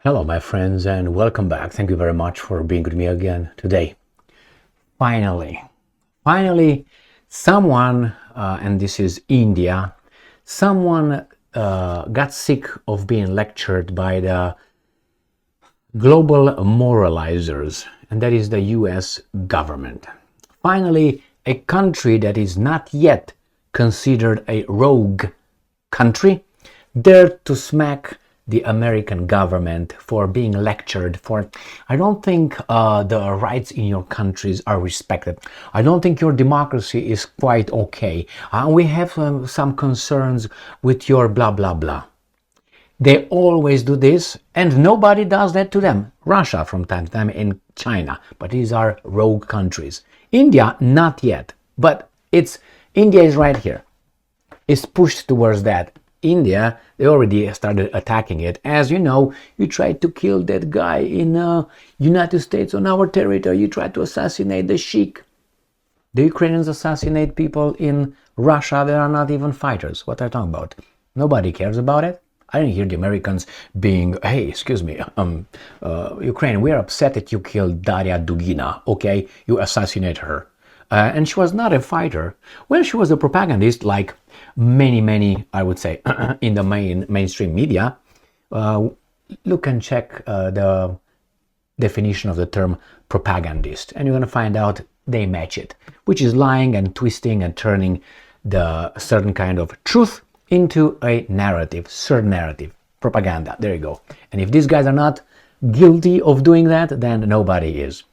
Hello, my friends, and welcome back. Thank you very much for being with me again today. Finally, someone, and this is India, someone got sick of being lectured by the Global Moralizers, and that is the US government. Finally, a country that is not yet considered a rogue country dared to smack the American government for being lectured for. I don't think the rights in your countries are respected. I don't think your democracy is quite okay. We have some concerns with your blah blah blah. They always do this, and nobody does that to them. Russia from time to time, and China, but these are rogue countries. India, not yet, but India is right here. It's pushed towards that. India, they already started attacking it. As you know, you tried to kill that guy in United States on our territory. You tried to assassinate the sheik. The Ukrainians assassinate people in Russia that are not even fighters. What are you talking about? Nobody cares about it. I didn't hear the Americans being, hey, excuse me, Ukraine, we're upset that you killed Daria Dugina, okay? You assassinate her. And she was not a fighter. Well, she was a propagandist, like many, I would say, in the mainstream media. Look and check the definition of the term propagandist, and you're going to find out they match it, which is lying and twisting and turning the certain kind of truth into a narrative, certain narrative, propaganda. There you go. And if these guys are not guilty of doing that, then nobody is.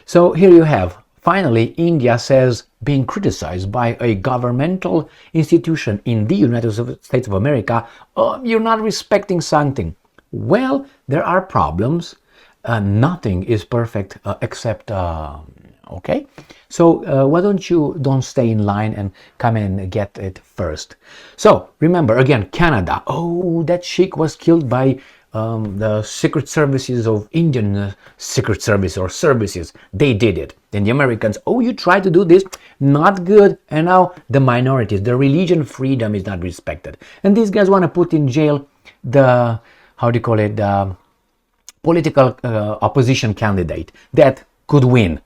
So here you have, finally, India says, being criticized by a governmental institution in the United States of America, oh, you're not respecting something. Well, there are problems. Nothing is perfect except okay, so why don't stay in line and come and get it first. So remember again, Canada. Oh, that sheik was killed by the secret services of Indian secret service or services. They did it. Then the Americans, oh, you tried to do this, not good. And now the minorities, the religion freedom is not respected, and these guys want to put in jail the, how do you call it, the political opposition candidate that could win.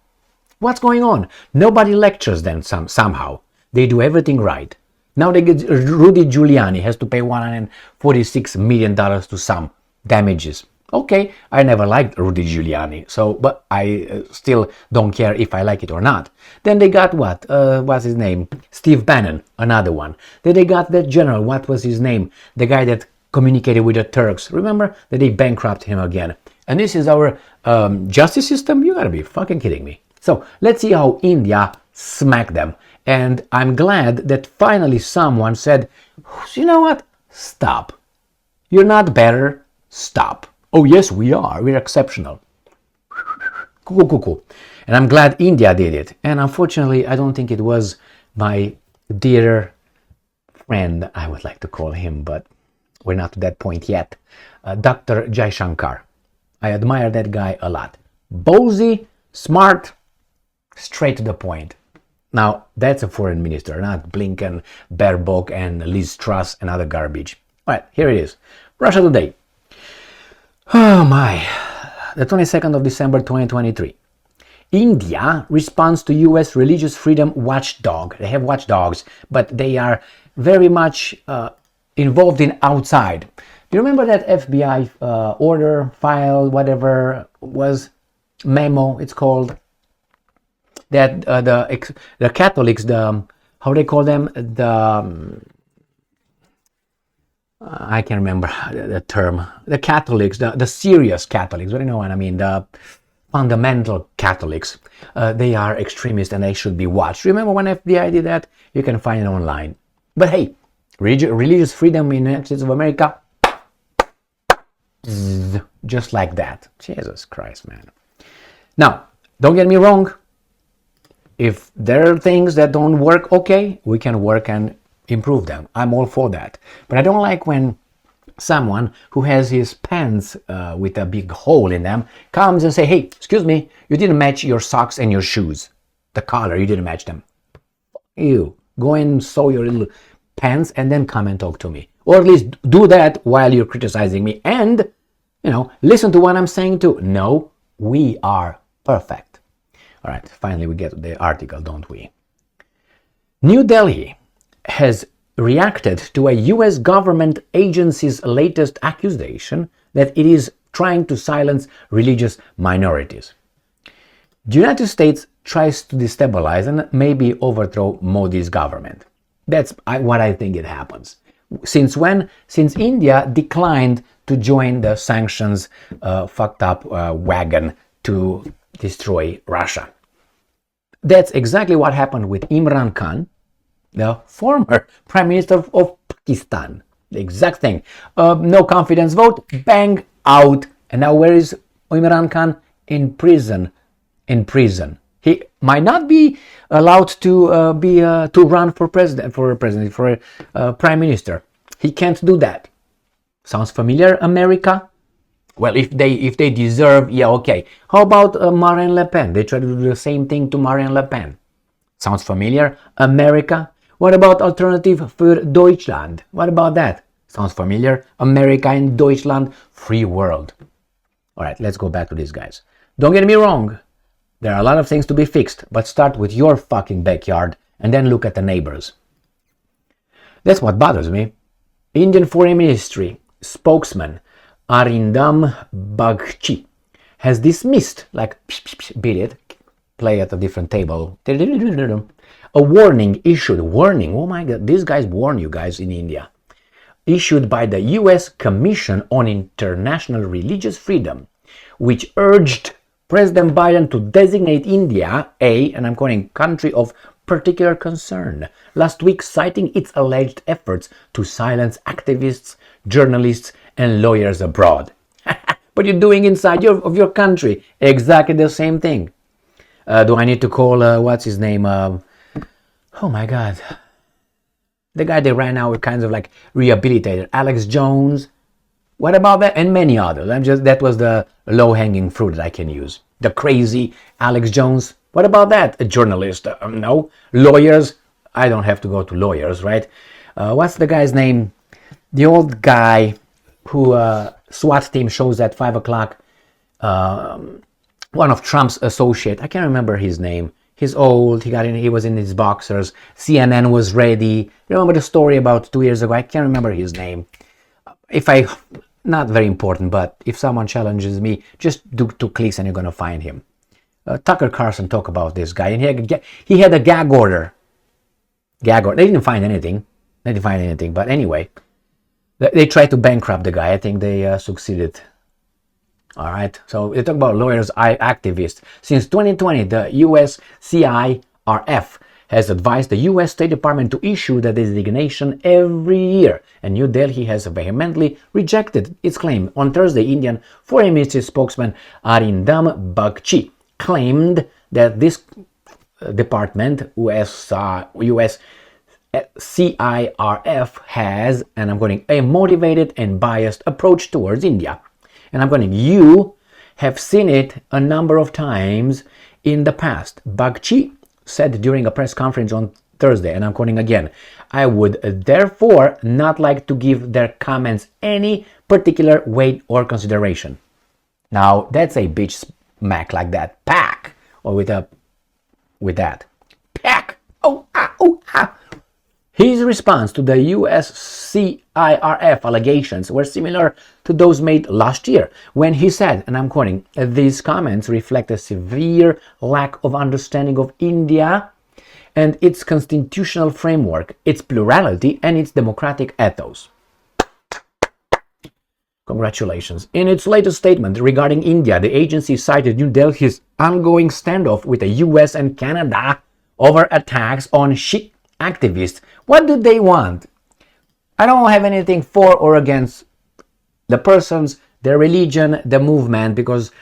What's going on? Nobody lectures them somehow. They do everything right. Now they get Rudy Giuliani has to pay $146 million to some damages. Okay, I never liked Rudy Giuliani, but I still don't care if I like it or not. Then they got what? What's his name? Steve Bannon, another one. Then they got that general, what was his name? The guy that communicated with the Turks. Remember that they bankrupted him again. And this is our justice system? You gotta be fucking kidding me. So let's see how India smacked them. And I'm glad that finally someone said, you know what? Stop. You're not better. Stop. Oh yes, we are. We're exceptional. Cool. And I'm glad India did it. And unfortunately, I don't think it was my dear friend, I would like to call him, but we're not to that point yet, Dr. Jaishankar. I admire that guy a lot. Ballsy, smart, straight to the point. Now, that's a foreign minister, not Blinken, Baerbock, and Liz Truss and other garbage. All right, here it is. Russia Today. Oh my. The 22nd of December 2023. India responds to US religious freedom watchdog. They have watchdogs, but they are very much involved in outside. Do you remember that FBI order, file, whatever was, memo, it's called? That the Catholics, how they call them, I can't remember the term. The Catholics, the serious Catholics, what do you know what I mean? The fundamental Catholics, they are extremists and they should be watched. Remember when FBI did that? You can find it online. But hey, religious freedom in the United States of America, just like that. Jesus Christ, man. Now, don't get me wrong. If there are things that don't work okay, we can work and improve them. I'm all for that. But I don't like when someone who has his pants with a big hole in them comes and say, hey, excuse me, you didn't match your socks and your shoes. The color, you didn't match them. You go and sew your little pants and then come and talk to me. Or at least do that while you're criticizing me and Listen to what I'm saying too. No, we are perfect. All right, finally we get to the article, don't we? New Delhi has reacted to a US government agency's latest accusation that it is trying to silence religious minorities. The United States tries to destabilize and maybe overthrow Modi's government. That's what I think it happens. Since when? Since India declined to join the sanctions fucked up wagon to destroy Russia. That's exactly what happened with Imran Khan, the former Prime Minister of Pakistan. The exact thing. No confidence vote, bang, out. And now where is Imran Khan? In prison. In prison. He might not be allowed to run for prime minister. He can't do that. Sounds familiar, America? Well, if they deserve, yeah, okay. How about Marine Le Pen? They try to do the same thing to Marine Le Pen. Sounds familiar, America? What about Alternative für Deutschland? What about that? Sounds familiar, America and Deutschland, free world. All right, let's go back to these guys. Don't get me wrong. There are a lot of things to be fixed, but start with your fucking backyard and then look at the neighbors. That's what bothers me. Indian Foreign Ministry spokesman Arindam Bagchi has dismissed, like, beat it, play at a different table, a warning issued, oh my god, these guys warn you guys in India, issued by the US Commission on International Religious Freedom, which urged President Biden to designate India and I'm quoting, country of particular concern, last week citing its alleged efforts to silence activists, journalists, and lawyers abroad. But you're doing inside of your country exactly the same thing. Do I need to call, what's his name? Oh my God. The guy they ran out with kinds of like rehabilitated, Alex Jones. What about that? And many others. That was the low-hanging fruit that I can use. The crazy Alex Jones. What about that? A journalist? No. Lawyers? I don't have to go to lawyers, right? What's the guy's name? The old guy who SWAT team shows at 5 o'clock. One of Trump's associate. I can't remember his name. He's old. He was in his boxers. CNN was ready. Remember the story about 2 years ago? I can't remember his name. Not very important, but if someone challenges me, just do 2 clicks and you're going to find him. Tucker Carlson talked about this guy, and he had a gag order. They didn't find anything. But anyway, they tried to bankrupt the guy. I think they succeeded. All right. So they talk about lawyers, activists. Since 2020, the US CIRF has advised the US State Department to issue the designation every year, and New Delhi has vehemently rejected its claim. On Thursday, Indian Foreign Ministry spokesman Arindam Bagchi claimed that this department, US CIRF, has, and I'm quoting, a motivated and biased approach towards India. And I'm quoting, you have seen it a number of times in the past. Bagchi said during a press conference on Thursday, and I'm quoting again, I would therefore not like to give their comments any particular weight or consideration. Now, that's a bitch smack like that. Pack! Or with that. Pack! Oh, ah, oh, ah. His response to the US CIRF allegations were similar to those made last year, when he said, and I'm quoting, these comments reflect a severe lack of understanding of India and its constitutional framework, its plurality, and its democratic ethos. Congratulations. In its latest statement regarding India, the agency cited New Delhi's ongoing standoff with the US and Canada over attacks on Sikh activists. What do they want? I don't have anything for or against the persons, their religion, the movement, because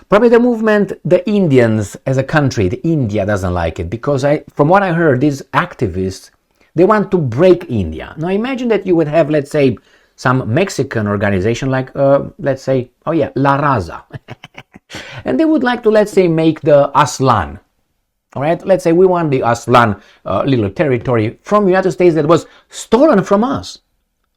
probably the movement, the Indians as a country, the India doesn't like it, because from what I heard, these activists, they want to break India. Now imagine that you would have, let's say, some Mexican organization like, let's say, La Raza. And they would like to, let's say, make the Aslan. All right, let's say we want the Aslan little territory from the United States that was stolen from us.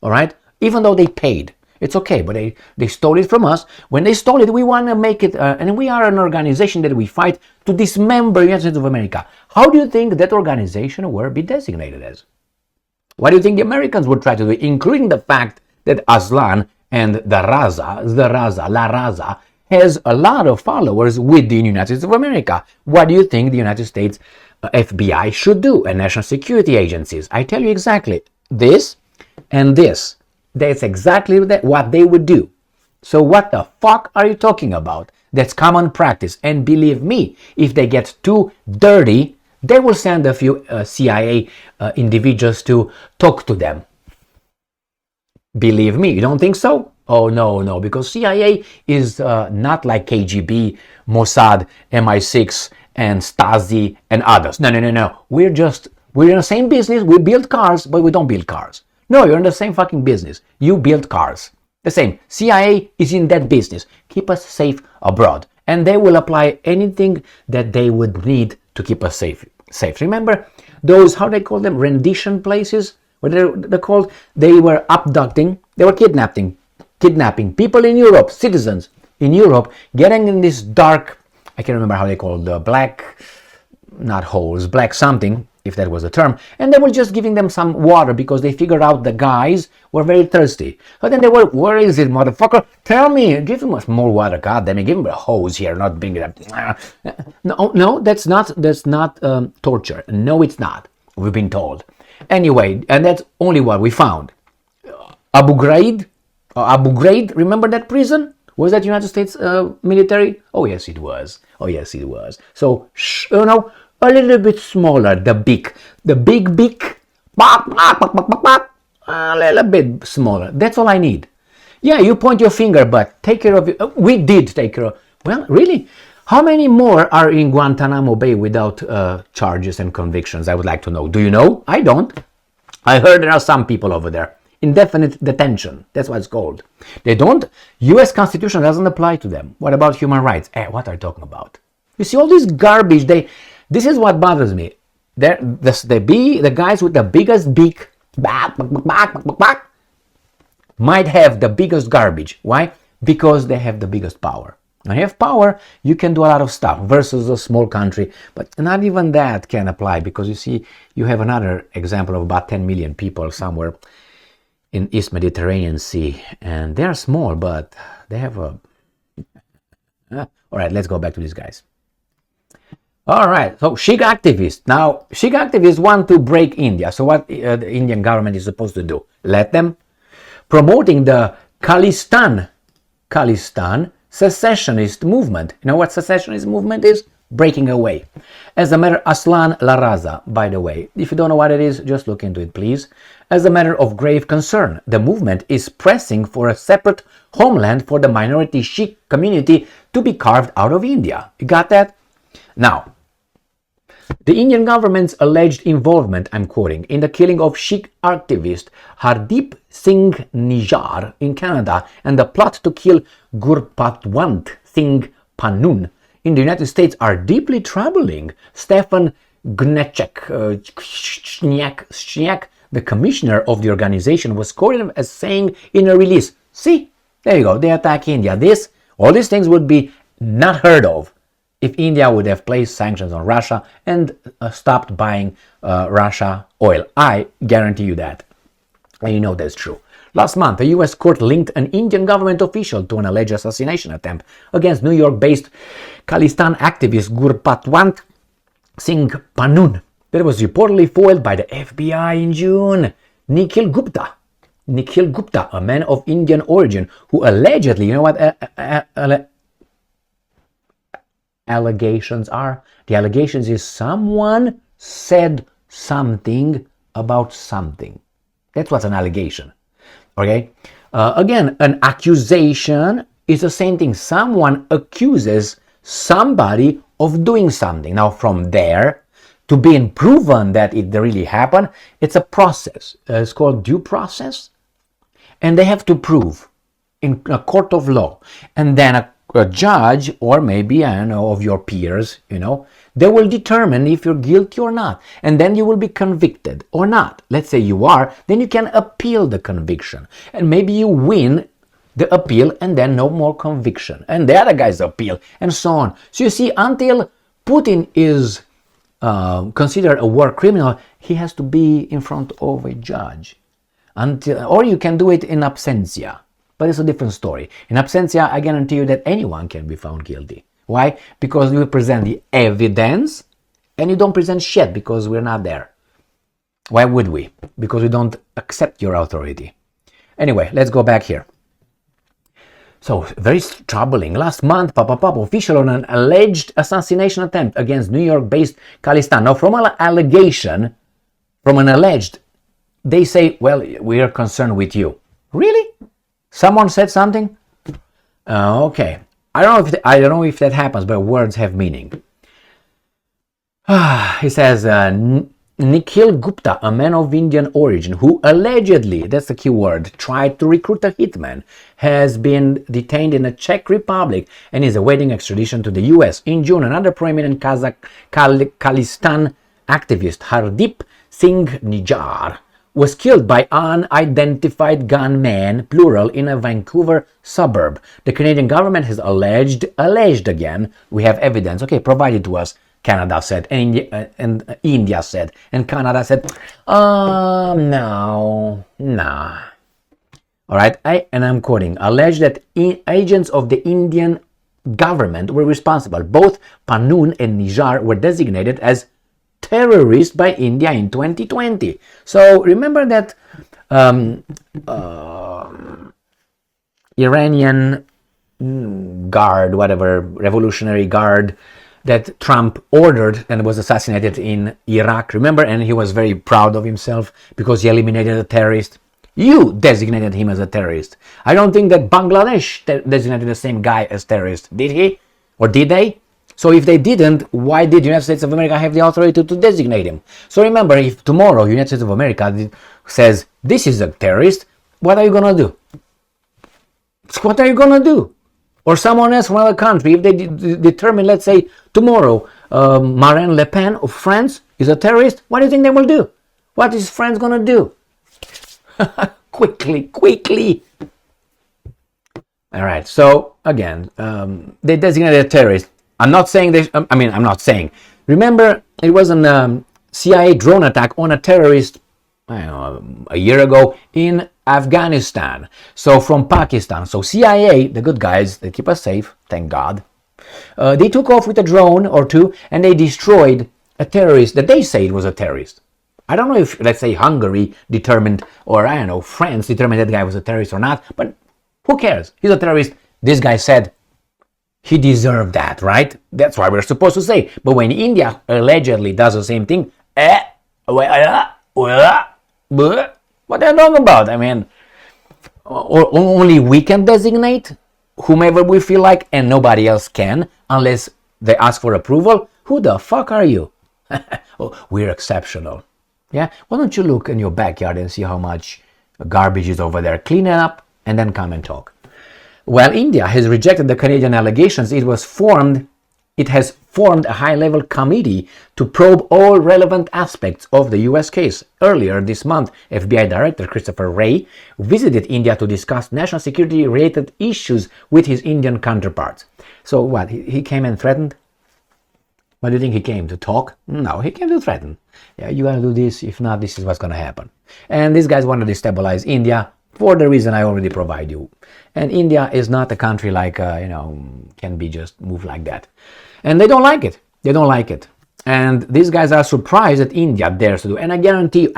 All right, even though they paid. It's okay, but they stole it from us. When they stole it, we want to make it, and we are an organization that we fight to dismember the United States of America. How do you think that organization will be designated as? What do you think the Americans would try to do, including the fact that Aslan and La Raza, has a lot of followers within the United States of America? What do you think the United States FBI should do, and national security agencies? I tell you exactly this and this. That's exactly what they would do. So what the fuck are you talking about? That's common practice. And believe me, if they get too dirty, they will send a few CIA individuals to talk to them. Believe me, you don't think so? Oh, no, because CIA is not like KGB, Mossad, MI6, and Stasi, and others. No. We're in the same business. We build cars, but we don't build cars. No, you're in the same fucking business. You build cars. The same. CIA is in that business. Keep us safe abroad. And they will apply anything that they would need to keep us safe. Remember those, how they call them, rendition places? What they're called? They were abducting, they were kidnapping people in Europe, citizens in Europe, getting in this dark, I can't remember how they call it, black, not holes, black something, if that was the term, and they were just giving them some water because they figured out the guys were very thirsty. But then they were, where is it, motherfucker? Tell me, give them more water, god damn it, give them a hose here, not bring it up. No, that's not torture. No, it's not. We've been told. Anyway, and that's only what we found. Abu Ghraib, remember that prison? Was that United States military? Oh yes, it was. So, a little bit smaller, the big, a little bit smaller. That's all I need. Yeah, you point your finger, but take care of it. We did take care of. Well, really? How many more are in Guantanamo Bay without charges and convictions? I would like to know. Do you know? I don't. I heard there are some people over there. Indefinite detention. That's what it's called. They don't. U.S. Constitution doesn't apply to them. What about human rights? What are you talking about? You see all this garbage. This is what bothers me. The guys with the biggest beak might have the biggest garbage. Why? Because they have the biggest power. Now you have power, you can do a lot of stuff versus a small country, but not even that can apply, because you see, you have another example of about 10 million people somewhere in East Mediterranean Sea, and they're small, but they have a... all right, let's go back to these guys. All right, so Sikh activists. Now, Sikh activists want to break India. So what the Indian government is supposed to do? Let them. Promoting the Khalistan secessionist movement. You know what secessionist movement is? Breaking away. As a matter, Aslan La Raza, by the way. If you don't know what it is, just look into it, please. As a matter of grave concern, the movement is pressing for a separate homeland for the minority Sikh community to be carved out of India. You got that? Now, the Indian government's alleged involvement, I'm quoting, in the killing of Sikh activist Hardeep Singh Nijjar in Canada and the plot to kill Gurpatwant Singh Panun in the United States are deeply troubling. Stefan Gnechek, the commissioner of the organization, was quoted as saying in a release, see, there you go, they attack India. All these things would be not heard of if India would have placed sanctions on Russia and stopped buying Russia oil. I guarantee you that. And you know that's true. Last month, a U.S. court linked an Indian government official to an alleged assassination attempt against New York-based Khalistan activist Gurpatwant Singh Panun that was reportedly foiled by the FBI in June. Nikhil Gupta, a man of Indian origin who allegedly, you know what allegations are? The allegations is someone said something about something. That's what's an allegation. Okay? Again, an accusation is the same thing. Someone accuses somebody of doing something. Now, from there to being proven that it really happened, it's a process. It's called due process. And they have to prove in a court of law. And then a judge, or maybe, I don't know, of your peers, they will determine if you're guilty or not. And then you will be convicted or not. Let's say you are, then you can appeal the conviction. And maybe you win the appeal, and then no more conviction. And the other guys appeal, and so on. So you see, until Putin is considered a war criminal, he has to be in front of a judge. Or you can do it in absentia. But it's a different story. In absentia, I guarantee you that anyone can be found guilty. Why? Because you present the evidence, and you don't present shit because we're not there. Why would we? Because we don't accept your authority. Anyway, let's go back here. So, very troubling. Last month, official on an alleged assassination attempt against New York-based Khalistan. Now, from an allegation, from an alleged, they say, well, we are concerned with you. Really? Someone said something? Okay. I don't know if that happens, but words have meaning. He says, Nikhil Gupta, a man of Indian origin who allegedly, that's the key word, tried to recruit a hitman, has been detained in the Czech Republic and is awaiting extradition to the US. In June, another prominent Khalistan activist, Hardeep Singh Nijjar, was killed by unidentified gunmen, plural, in a Vancouver suburb. The Canadian government has alleged again, we have evidence, okay, provided to us, Canada said, and India said, and Canada said, no, nah. All right, I'm quoting, alleged that agents of the Indian government were responsible. Both Panoon and Nijjar were designated as terrorists by India in 2020. So remember that Iranian guard, whatever, revolutionary guard, that Trump ordered and was assassinated in Iraq, remember? And he was very proud of himself because he eliminated a terrorist. You designated him as a terrorist. I don't think that Bangladesh designated the same guy as terrorist. Did he? Or did they? So if they didn't, why did the United States of America have the authority to designate him? So remember, if tomorrow the United States of America says, this is a terrorist, what are you going to do? What are you going to do? Or someone else from another country, if they determine, let's say, tomorrow, Marine Le Pen of France is a terrorist, what do you think they will do? What is France going to do? Quickly. All right, so again, they designated a terrorist. I'm not saying I'm not saying. Remember, it was a CIA drone attack on a terrorist, I don't know, a year ago in Afghanistan. So from Pakistan. So CIA, the good guys, they keep us safe, thank God. They took off with a drone or two and they destroyed a terrorist that they say it was a terrorist. I don't know if, let's say, Hungary determined, or I don't know, France determined that guy was a terrorist or not, but who cares? He's a terrorist. This guy said he deserved that, right? That's why we're supposed to say. But when India allegedly does the same thing, what are you talking about? I mean, or only we can designate whomever we feel like and nobody else can unless they ask for approval. Who the fuck are you? Oh, we're exceptional. Yeah? Why don't you look in your backyard and see how much garbage is over there? Clean it up and then come and talk. While India has rejected the Canadian allegations, it has formed a high-level committee to probe all relevant aspects of the U.S. case. Earlier this month, FBI Director Christopher Wray visited India to discuss national security-related issues with his Indian counterparts. So what, he came and threatened? What do you think he came to talk? No, he came to threaten. Yeah, you gotta do this, if not, this is what's gonna happen. And these guys want to destabilize India for the reason I already provide you. And India is not a country like, can be just moved like that. And they don't like it. They don't like it. And these guys are surprised that India dares to do. And I guarantee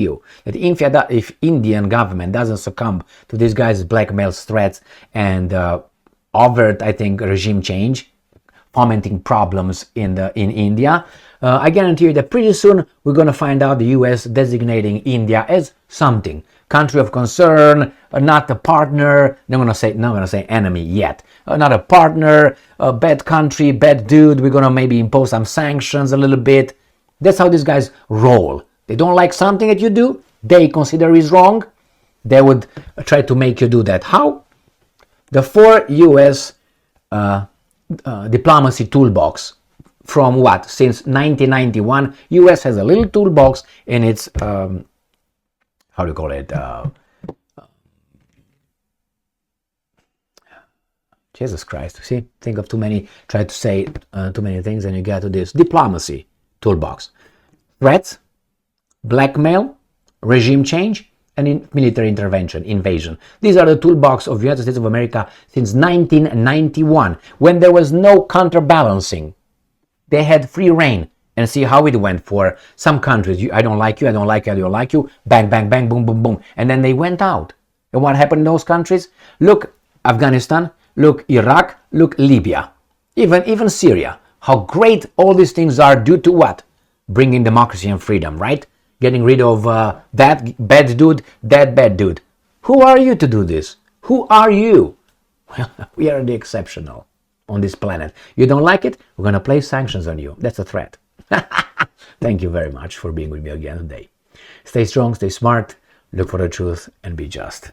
you that if Indian government doesn't succumb to these guys' blackmail threats and overt, I think, regime change, fomenting problems in India, I guarantee you that pretty soon we're going to find out the US designating India as something. Country of concern, not a partner, not going to say enemy yet. Not a partner, a bad country, bad dude, we're going to maybe impose some sanctions a little bit. That's how these guys roll. They don't like something that you do, they consider is wrong, they would try to make you do that. How? The 4 US diplomacy toolbox from what? Since 1991, US has a little toolbox in its, how do you call it? Jesus Christ. See, think of too many, try to say too many things and you get to this. Diplomacy toolbox. Threats, blackmail, regime change, and military intervention, invasion. These are the toolbox of the United States of America since 1991, when there was no counterbalancing. They had free reign. And see how it went for some countries. I don't like you, I don't like you, I don't like you. Bang, bang, bang, boom, boom, boom. And then they went out. And what happened in those countries? Look, Afghanistan. Look, Iraq. Look, Libya. Even Syria. How great all these things are due to what? Bringing democracy and freedom, right? Getting rid of that bad dude, that bad dude. Who are you to do this? Who are you? Well, we are the exceptional on this planet. You don't like it? We're going to place sanctions on you. That's a threat. Thank you very much for being with me again today. Stay strong, stay smart, look for the truth, and be just.